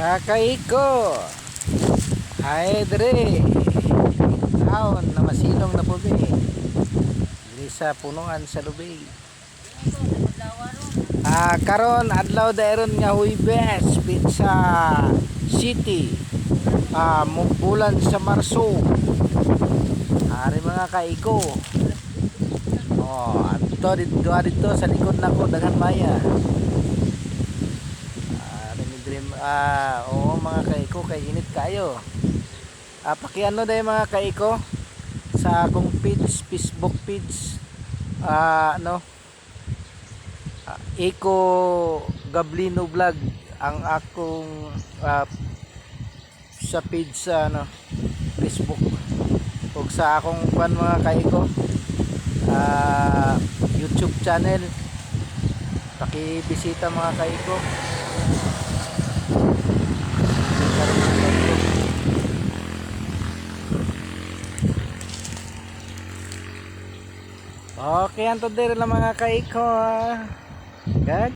Kakaiko ay dre taon na masilong na pubi diri sa punuan sa lubay. Karon adlaw dayron nga Huwebes Pizza City, bulan sa Marso. Ari mga kaiko, dito sa likod nako daghan maya. Oo mga kaiko, kay init kayo. Pakiano day mga kaiko sa akong page, Facebook page, Iko Gablino Vlog ang akong sa page sa Facebook, ug sa akong mga kaiko YouTube channel. Pakibisita mga kaiko. Okay, anto diri lang mga kaiko. God